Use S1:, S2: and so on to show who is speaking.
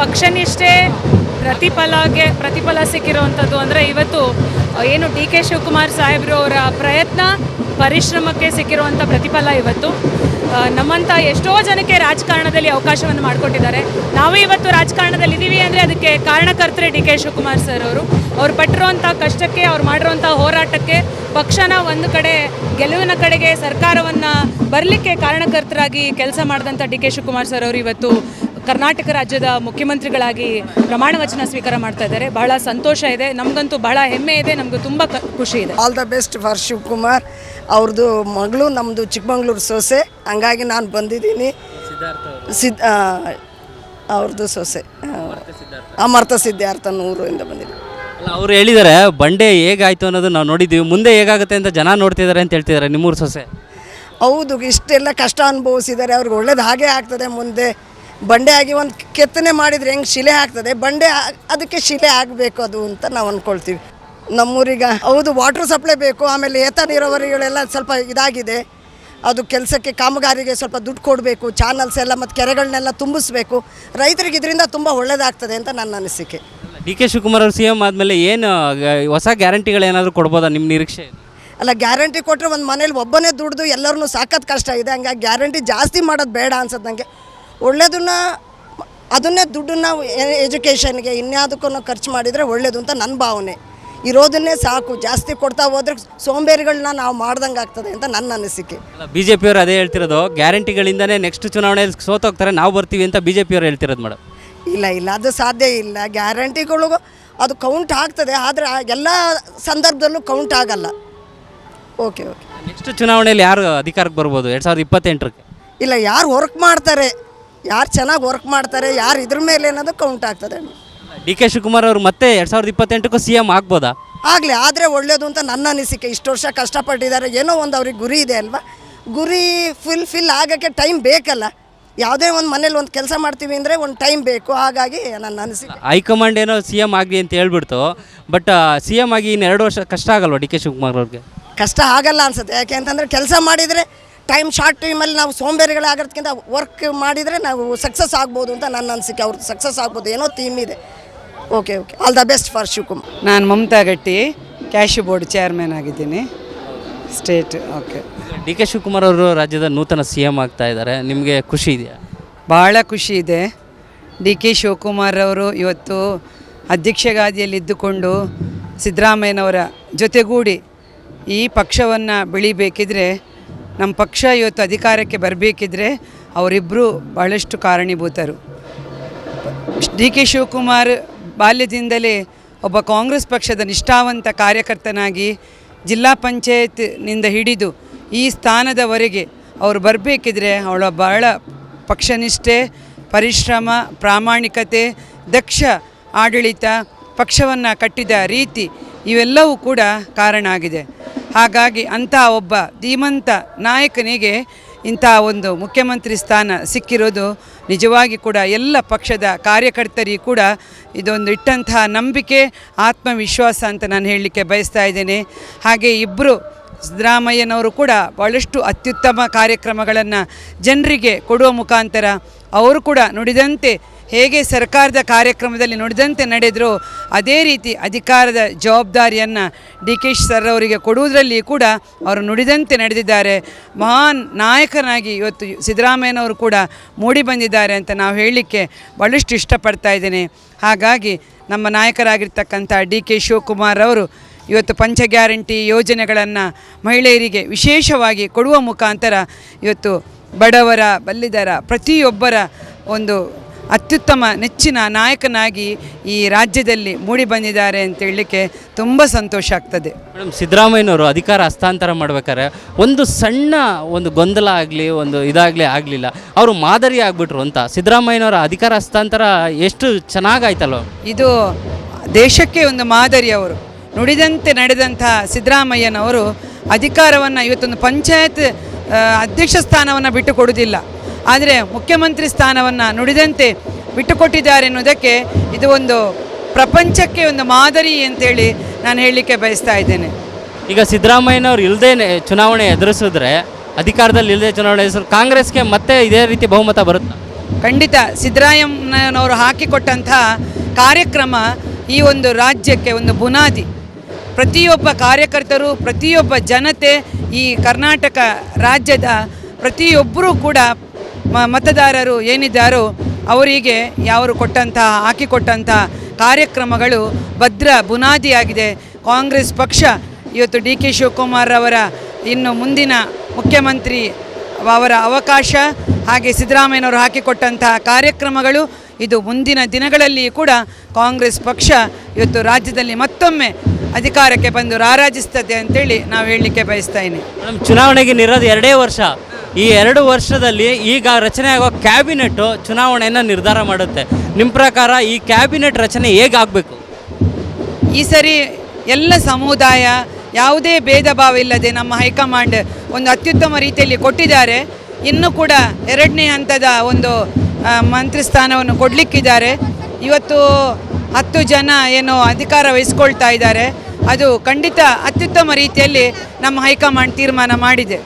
S1: ಪಕ್ಷನಿಷ್ಠೆ ಪ್ರತಿಫಲ ಸಿಕ್ಕಿರುವಂಥದ್ದು ಅಂದರೆ ಇವತ್ತು ಏನು ಡಿ ಕೆ ಶಿವಕುಮಾರ್ ಸಾಹೇಬರು ಅವರ ಪ್ರಯತ್ನ ಪರಿಶ್ರಮಕ್ಕೆ ಸಿಕ್ಕಿರುವಂಥ ಪ್ರತಿಫಲ ಇವತ್ತು ನಮ್ಮಂಥ ಎಷ್ಟೋ ಜನಕ್ಕೆ ರಾಜಕಾರಣದಲ್ಲಿ ಅವಕಾಶವನ್ನು ಮಾಡಿಕೊಟ್ಟಿದ್ದಾರೆ. ನಾವು ಇವತ್ತು ರಾಜಕಾರಣದಲ್ಲಿ ಇದ್ದೀವಿ ಅಂದರೆ ಅದಕ್ಕೆ ಕಾರಣಕರ್ತರೆ ಡಿ ಕೆ ಶಿವಕುಮಾರ್ ಸರ್ ಅವ್ರು ಪಟ್ಟಿರುವಂಥ ಕಷ್ಟಕ್ಕೆ, ಅವ್ರು ಮಾಡಿರುವಂಥ ಹೋರಾಟಕ್ಕೆ, ಪಕ್ಷನ ಒಂದು ಕಡೆ ಗೆಲುವಿನ ಕಡೆಗೆ ಸರ್ಕಾರವನ್ನು ಬರಲಿಕ್ಕೆ ಕಾರಣಕರ್ತರಾಗಿ ಕೆಲಸ ಮಾಡಿದಂಥ ಡಿ ಕೆ ಶಿವಕುಮಾರ್ ಸರ್ ಅವರು ಇವತ್ತು ಕರ್ನಾಟಕ ರಾಜ್ಯದ ಮುಖ್ಯಮಂತ್ರಿಗಳಾಗಿ ಪ್ರಮಾಣ ವಚನ ಸ್ವೀಕಾರ ಮಾಡ್ತಾ ಇದ್ದಾರೆ. ಬಹಳ ಸಂತೋಷ ಇದೆ, ನಮಗಂತೂ ಬಹಳ ಹೆಮ್ಮೆ ಇದೆ, ನಮಗೂ ತುಂಬ ಖುಷಿ ಇದೆ.
S2: All the best for Shivakumar. ಅವ್ರದ್ದು ಮಗಳು ನಮ್ಮದು ಚಿಕ್ಕಮಂಗ್ಳೂರು ಸೊಸೆ, ಹಂಗಾಗಿ ನಾನು ಬಂದಿದ್ದೀನಿ. ಅವ್ರದ್ದು ಸೊಸೆ ಅಮರ್ತ ಸಿದ್ಧಾರ್ಥ ಊರಿಂದ ಬಂದಿದ್ದೀನಿ.
S3: ಅವ್ರು ಹೇಳಿದ್ದಾರೆ ಬಂಡೆ ಹೇಗಾಯಿತು ಅನ್ನೋದು ನಾವು ನೋಡಿದ್ದೀವಿ, ಮುಂದೆ ಹೇಗಾಗುತ್ತೆ ಅಂತ ಜನ ನೋಡ್ತಿದ್ದಾರೆ ಅಂತ ಹೇಳ್ತಿದ್ದಾರೆ ನಿಮ್ಮೂರು ಸೊಸೆ.
S2: ಹೌದು, ಇಷ್ಟೆಲ್ಲ ಕಷ್ಟ ಅನುಭವಿಸಿದ್ದಾರೆ, ಅವ್ರಿಗೆ ಒಳ್ಳೇದು ಹಾಗೇ ಆಗ್ತದೆ. ಮುಂದೆ ಬಂಡೆ ಆಗಿ ಒಂದು ಕೆತ್ತನೆ ಮಾಡಿದರೆ ಹೆಂಗೆ ಶಿಲೆ ಆಗ್ತದೆ, ಬಂಡೆ ಅದಕ್ಕೆ ಶಿಲೆ ಆಗಬೇಕು ಅದು ಅಂತ ನಾವು ಅಂದ್ಕೊಳ್ತೀವಿ. ನಮ್ಮೂರಿಗೆ ಹೌದು ವಾಟ್ರ್ ಸಪ್ಲೈ ಬೇಕು, ಆಮೇಲೆ ಏತ ನೀರಾವರಿಗಳೆಲ್ಲ ಸ್ವಲ್ಪ ಇದಾಗಿದೆ, ಅದು ಕೆಲಸಕ್ಕೆ ಕಾಮಗಾರಿಗೆ ಸ್ವಲ್ಪ ದುಡ್ಡು ಕೊಡಬೇಕು, ಚಾನಲ್ಸ್ ಎಲ್ಲ ಮತ್ತು ಕೆರೆಗಳನ್ನೆಲ್ಲ ತುಂಬಿಸ್ಬೇಕು. ರೈತರಿಗೆ ಇದರಿಂದ ತುಂಬ ಒಳ್ಳೆಯದಾಗ್ತದೆ ಅಂತ ನನ್ನ ಅನಿಸಿಕೆ.
S3: ಡಿ ಕೆ ಶಿವಕುಮಾರ್ ಅವರು CM ಆದಮೇಲೆ ಏನು ಹೊಸ ಗ್ಯಾರಂಟಿಗಳೇನಾದರೂ ಕೊಡ್ಬೋದಾ ನಿಮ್ಮ ನಿರೀಕ್ಷೆ?
S2: ಅಲ್ಲ, ಗ್ಯಾರಂಟಿ ಕೊಟ್ಟರೆ ಒಂದು ಮನೇಲಿ ಒಬ್ಬನೇ ದುಡ್ದು ಎಲ್ಲರನ್ನೂ ಸಾಕೋದು ಕಷ್ಟ ಇದೆ. ಹಂಗಾಗಿ ಗ್ಯಾರಂಟಿ ಜಾಸ್ತಿ ಮಾಡೋದು ಬೇಡ ಅನ್ಸುತ್ತೆ ನನಗೆ. ಒಳ್ಳೆಯದನ್ನು ಅದನ್ನೇ ದುಡ್ಡನ್ನು ಎಜುಕೇಷನ್ಗೆ ಇನ್ಯಾವುದಕ್ಕೂ ಖರ್ಚು ಮಾಡಿದರೆ ಒಳ್ಳೆಯದು ಅಂತ ನನ್ನ ಭಾವನೆ. ಇರೋದನ್ನೇ ಸಾಕು, ಜಾಸ್ತಿ ಕೊಡ್ತಾ ಹೋದ್ರೆ ಸೋಂಬೇರಿಗಳನ್ನ ನಾವು ಮಾಡ್ದಂಗೆ ಆಗ್ತದೆ ಅಂತ ನನ್ನ ಅನಿಸಿಕೆ.
S3: BJP ಅವರು ಅದೇ ಹೇಳ್ತಿರೋದು, ಗ್ಯಾರಂಟಿಗಳಿಂದನೇ ನೆಕ್ಸ್ಟ್ ಚುನಾವಣೆಯಲ್ಲಿ ಸೋತೋಗ್ತಾರೆ, ನಾವು ಬರ್ತೀವಿ ಅಂತ BJP ಅವರು ಹೇಳ್ತಿರೋದು ಮೇಡಮ್.
S2: ಇಲ್ಲ, ಅದು ಸಾಧ್ಯ ಇಲ್ಲ. ಗ್ಯಾರಂಟಿಗಳಿಗೂ ಅದು ಕೌಂಟ್ ಆಗ್ತದೆ, ಆದರೆ ಎಲ್ಲ ಸಂದರ್ಭದಲ್ಲೂ ಕೌಂಟ್ ಆಗಲ್ಲ. ಓಕೆ
S3: ನೆಕ್ಸ್ಟ್ ಚುನಾವಣೆಯಲ್ಲಿ ಯಾರು ಅಧಿಕಾರಕ್ಕೆ ಬರ್ಬೋದು 2028ಕ್ಕೆ?
S2: ಇಲ್ಲ, ಯಾರು ವರ್ಕ್ ಮಾಡ್ತಾರೆ, ಯಾರು ಚೆನ್ನಾಗಿ ವರ್ಕ್ ಮಾಡ್ತಾರೆ, ಯಾರು ಇದ್ರ ಮೇಲೆ ಅನ್ನೋದು ಕೌಂಟ್ ಆಗ್ತದೆ.
S3: ಡಿ ಕೆ ಶಿವಕುಮಾರ್ ಅವರು ಮತ್ತೆ 2028ಕ್ಕೂ CM ಆಗ್ಬೋದಾ?
S2: ಆಗಲಿ, ಆದರೆ ಒಳ್ಳೆಯದು ಅಂತ ನನ್ನ ಅನಿಸಿಕೆ. ಇಷ್ಟು ವರ್ಷ ಕಷ್ಟಪಟ್ಟಿದ್ದಾರೆ, ಏನೋ ಒಂದು ಅವ್ರಿಗೆ ಗುರಿ ಇದೆ ಅಲ್ವಾ, ಗುರಿ ಫಿಲ್ ಆಗೋಕ್ಕೆ ಟೈಮ್ ಬೇಕಲ್ಲ. ಯಾವುದೇ ಒಂದು ಮನೇಲಿ ಒಂದು ಕೆಲಸ ಮಾಡ್ತೀವಿ ಅಂದರೆ ಒಂದು ಟೈಮ್ ಬೇಕು. ಹಾಗಾಗಿ ನನ್ನ ಅನಿಸಿಕೆ
S3: ಹೈಕಮಾಂಡ್ ಏನೋ CM ಆಗಲಿ ಅಂತ ಹೇಳ್ಬಿಡ್ತು, ಬಟ್ CM ಆಗಿ ಇನ್ನು 2 ವರ್ಷ ಕಷ್ಟ ಆಗಲ್ವ ಡಿ ಕೆ ಶಿವಕುಮಾರ್ ಅವ್ರಿಗೆ?
S2: ಕಷ್ಟ ಆಗಲ್ಲ ಅನ್ಸುತ್ತೆ. ಯಾಕೆ ಅಂತಂದರೆ ಕೆಲಸ ಮಾಡಿದರೆ ಶಾರ್ಟ್ ಟೈಮಲ್ಲಿ ನಾವು ಸೋಂಬೇರಿಗಳಾಗೋದಕ್ಕಿಂತ ವರ್ಕ್ ಮಾಡಿದರೆ ನಾವು ಸಕ್ಸಸ್ ಆಗ್ಬೋದು ಅಂತ ನನ್ನ ಅನಿಸಿಕೆ. ಅವ್ರದ್ದು ಸಕ್ಸಸ್ ಆಗ್ಬೋದು, ಏನೋ ಥೀಮ್ ಇದೆ. Okay all the best for Shivakumar.
S4: ನಾನು ಮಮತಾ ಗಟ್ಟಿ, ಕ್ಯಾಶ್ ಬೋರ್ಡ್ ಚೇರ್ಮನ್ ಆಗಿದ್ದೀನಿ state. Okay,
S3: D K Shivakumar ಅವರು ರಾಜ್ಯದ ನೂತನ CM ಆಗ್ತಾ ಇದ್ದಾರೆ, ನಿಮಗೆ ಖುಷಿ ಇದೆಯಾ?
S4: ಭಾಳ ಖುಷಿ ಇದೆ. ಡಿ ಕೆ ಶಿವಕುಮಾರ್ ಅವರು ಇವತ್ತು ಅಧ್ಯಕ್ಷಗಾದಿಯಲ್ಲಿದ್ದುಕೊಂಡು ಸಿದ್ದರಾಮಯ್ಯನವರ ಜೊತೆಗೂಡಿ ಈ ಪಕ್ಷವನ್ನು ಬೆಳಿಬೇಕಿದ್ರೆ, ನಮ್ಮ ಪಕ್ಷ ಇವತ್ತು ಅಧಿಕಾರಕ್ಕೆ ಬರಬೇಕಿದ್ರೆ ಅವರಿಬ್ಬರು ಭಾಳಷ್ಟು ಕಾರಣೀಭೂತರು. ಡಿ ಕೆ ಶಿವಕುಮಾರ್ ಬಾಲ್ಯದಿಂದಲೇ ಒಬ್ಬ ಕಾಂಗ್ರೆಸ್ ಪಕ್ಷದ ನಿಷ್ಠಾವಂತ ಕಾರ್ಯಕರ್ತನಾಗಿ ಜಿಲ್ಲಾ ಪಂಚಾಯತ್ನಿಂದ ಹಿಡಿದು ಈ ಸ್ಥಾನದವರೆಗೆ ಅವರು ಬರಬೇಕಿದ್ರೆ ಅವಳ ಭಾಳ ಪಕ್ಷನಿಷ್ಠೆ, ಪರಿಶ್ರಮ, ಪ್ರಾಮಾಣಿಕತೆ, ದಕ್ಷ ಆಡಳಿತ, ಪಕ್ಷವನ್ನು ಕಟ್ಟಿದ ರೀತಿ ಇವೆಲ್ಲವೂ ಕೂಡ ಕಾರಣ ಆಗಿದೆ. ಹಾಗಾಗಿ ಅಂಥ ಒಬ್ಬ ಧೀಮಂತ ನಾಯಕನಿಗೆ ಇಂಥ ಒಂದು ಮುಖ್ಯಮಂತ್ರಿ ಸ್ಥಾನ ಸಿಕ್ಕಿರೋದು ನಿಜವಾಗಿ ಕೂಡ ಎಲ್ಲ ಪಕ್ಷದ ಕಾರ್ಯಕರ್ತರಿಗೂ ಕೂಡ ಇದೊಂದು ಇಟ್ಟಂತಹ ನಂಬಿಕೆ, ಆತ್ಮವಿಶ್ವಾಸ ಅಂತ ನಾನು ಹೇಳಲಿಕ್ಕೆ ಬಯಸ್ತಾ ಇದ್ದೇನೆ. ಹಾಗೆ ಇಬ್ಬರು ಸಿದ್ದರಾಮಯ್ಯನವರು ಕೂಡ ಭಾಳಷ್ಟು ಅತ್ಯುತ್ತಮ ಕಾರ್ಯಕ್ರಮಗಳನ್ನು ಜನರಿಗೆ ಕೊಡುವ ಮುಖಾಂತರ ಅವರು ಕೂಡ ನುಡಿದಂತೆ ಹೇಗೆ ಸರ್ಕಾರದ ಕಾರ್ಯಕ್ರಮದಲ್ಲಿ ನುಡಿದಂತೆ ನಡೆದರೂ ಅದೇ ರೀತಿ ಅಧಿಕಾರದ ಜವಾಬ್ದಾರಿಯನ್ನು ಡಿ ಕೆ ಸರ್ ಅವರಿಗೆ ಕೊಡುವುದರಲ್ಲಿ ಕೂಡ ಅವರು ನುಡಿದಂತೆ ನಡೆದಿದ್ದಾರೆ. ಮಹಾನ್ ನಾಯಕನಾಗಿ ಇವತ್ತು ಸಿದ್ದರಾಮಯ್ಯನವರು ಕೂಡ ಮೂಡಿ ಬಂದಿದ್ದಾರೆ ಅಂತ ನಾವು ಹೇಳಲಿಕ್ಕೆ ಭಾಳಷ್ಟು ಇಷ್ಟಪಡ್ತಾ ಇದ್ದೇನೆ. ಹಾಗಾಗಿ ನಮ್ಮ ನಾಯಕರಾಗಿರ್ತಕ್ಕಂಥ ಡಿ ಕೆ ಶಿವಕುಮಾರ್ ಅವರು ಇವತ್ತು ಪಂಚ ಗ್ಯಾರಂಟಿ ಯೋಜನೆಗಳನ್ನು ಮಹಿಳೆಯರಿಗೆ ವಿಶೇಷವಾಗಿ ಕೊಡುವ ಮುಖಾಂತರ ಇವತ್ತು ಬಡವರ, ಬಲ್ಲಿದರ ಪ್ರತಿಯೊಬ್ಬರ ಒಂದು ಅತ್ಯುತ್ತಮ ನೆಚ್ಚಿನ ನಾಯಕನಾಗಿ ಈ ರಾಜ್ಯದಲ್ಲಿ ಮೂಡಿ ಬಂದಿದ್ದಾರೆ ಅಂತ ಹೇಳಲಿಕ್ಕೆ ತುಂಬ ಸಂತೋಷ ಆಗ್ತದೆ.
S3: ಮೇಡಮ್, ಸಿದ್ದರಾಮಯ್ಯನವರು ಅಧಿಕಾರ ಹಸ್ತಾಂತರ ಮಾಡ್ಬೇಕಾದ್ರೆ ಒಂದು ಸಣ್ಣ ಒಂದು ಗೊಂದಲ ಆಗಲಿ, ಒಂದು ಇದಾಗಲಿ ಆಗಲಿಲ್ಲ, ಅವರು ಮಾದರಿ ಆಗಿಬಿಟ್ರು ಅಂತ. ಸಿದ್ದರಾಮಯ್ಯನವರ ಅಧಿಕಾರ ಹಸ್ತಾಂತರ ಎಷ್ಟು ಚೆನ್ನಾಗಾಯ್ತಲ್ವ?
S4: ಇದು ದೇಶಕ್ಕೆ ಒಂದು ಮಾದರಿ. ಅವರು ನುಡಿದಂತೆ ನಡೆದಂಥ ಸಿದ್ದರಾಮಯ್ಯನವರು ಅಧಿಕಾರವನ್ನು ಇವತ್ತೊಂದು ಪಂಚಾಯತ್ ಅಧ್ಯಕ್ಷ ಸ್ಥಾನವನ್ನು ಬಿಟ್ಟು ಕೊಡುವುದಿಲ್ಲ, ಆದರೆ ಮುಖ್ಯಮಂತ್ರಿ ಸ್ಥಾನವನ್ನು ನುಡಿದಂತೆ ಬಿಟ್ಟುಕೊಟ್ಟಿದ್ದಾರೆ ಎನ್ನುವುದಕ್ಕೆ ಇದು ಒಂದು ಪ್ರಪಂಚಕ್ಕೆ ಒಂದು ಮಾದರಿ ಅಂತೇಳಿ ನಾನು ಹೇಳಲಿಕ್ಕೆ ಬಯಸ್ತಾ ಇದ್ದೇನೆ.
S3: ಈಗ ಸಿದ್ದರಾಮಯ್ಯನವ್ರು ಇಲ್ಲದೆ ಚುನಾವಣೆ ಎದುರಿಸಿದ್ರೆ, ಅಧಿಕಾರದಲ್ಲಿ ಇಲ್ಲದೆ ಚುನಾವಣೆ ಎದುರಿಸಿದ್ರೆ ಕಾಂಗ್ರೆಸ್ಗೆ ಮತ್ತೆ ಇದೇ ರೀತಿ ಬಹುಮತ ಬರುತ್ತಾ?
S4: ಖಂಡಿತ ಸಿದ್ದರಾಮಯ್ಯನವರು ಹಾಕಿಕೊಟ್ಟಂತಹ ಕಾರ್ಯಕ್ರಮ ಈ ಒಂದು ರಾಜ್ಯಕ್ಕೆ ಒಂದು ಬುನಾದಿ. ಪ್ರತಿಯೊಬ್ಬ ಕಾರ್ಯಕರ್ತರು, ಪ್ರತಿಯೊಬ್ಬ ಜನತೆ, ಈ ಕರ್ನಾಟಕ ರಾಜ್ಯದ ಪ್ರತಿಯೊಬ್ಬರೂ ಕೂಡ ಮತದಾರರು ಏನಿದ್ದಾರೋ ಅವರಿಗೆ ಯಾರು ಹಾಕಿಕೊಟ್ಟಂತಹ ಕಾರ್ಯಕ್ರಮಗಳು ಭದ್ರ ಬುನಾದಿಯಾಗಿದೆ. ಕಾಂಗ್ರೆಸ್ ಪಕ್ಷ ಇವತ್ತು ಡಿ ಕೆ ಶಿವಕುಮಾರ್ ಅವರ ಇನ್ನು ಮುಂದಿನ ಮುಖ್ಯಮಂತ್ರಿ ಅವರ ಅವಕಾಶ, ಹಾಗೆ ಸಿದ್ದರಾಮಯ್ಯನವರು ಹಾಕಿಕೊಟ್ಟಂತಹ ಕಾರ್ಯಕ್ರಮಗಳು, ಇದು ಮುಂದಿನ ದಿನಗಳಲ್ಲಿ ಕೂಡ ಕಾಂಗ್ರೆಸ್ ಪಕ್ಷ ಇವತ್ತು ರಾಜ್ಯದಲ್ಲಿ ಮತ್ತೊಮ್ಮೆ ಅಧಿಕಾರಕ್ಕೆ ಬಂದು ರಾರಾಜಿಸ್ತದೆ ಅಂತೇಳಿ ನಾವು ಹೇಳಲಿಕ್ಕೆ ಬಯಸ್ತಾ ಇದ್ದೀನಿ.
S3: ಮೇಡಮ್, ಚುನಾವಣೆಗೆ ಇರೋದು 2 ವರ್ಷ. ಈ 2 ವರ್ಷದಲ್ಲಿ ಈಗ ರಚನೆ ಆಗೋ ಕ್ಯಾಬಿನೆಟ್ಟು ಚುನಾವಣೆಯನ್ನು ನಿರ್ಧಾರ ಮಾಡುತ್ತೆ. ನಿಮ್ಮ ಪ್ರಕಾರ ಈ ಕ್ಯಾಬಿನೆಟ್ ರಚನೆ ಹೇಗಾಗಬೇಕು?
S4: ಈ ಸರಿ ಎಲ್ಲ ಸಮುದಾಯ, ಯಾವುದೇ ಭೇದ ಭಾವ ಇಲ್ಲದೆ ನಮ್ಮ ಹೈಕಮಾಂಡ್ ಒಂದು ಅತ್ಯುತ್ತಮ ರೀತಿಯಲ್ಲಿ ಕೊಟ್ಟಿದ್ದಾರೆ. ಇನ್ನೂ ಕೂಡ 2ನೇ ಹಂತದ ಒಂದು ಮಂತ್ರಿ ಸ್ಥಾನವನ್ನು ಕೊಡಲಿಕ್ಕಿದ್ದಾರೆ. ಇವತ್ತು 10 ಜನ ಏನು ಅಧಿಕಾರ ವಹಿಸ್ಕೊಳ್ತಾ ಇದ್ದಾರೆ, ಅದು ಖಂಡಿತ ಅತ್ಯುತ್ತಮ ರೀತಿಯಲ್ಲಿ ನಮ್ಮ ಹೈಕಮಾಂಡ್ ತೀರ್ಮಾನ ಮಾಡಿದೆ.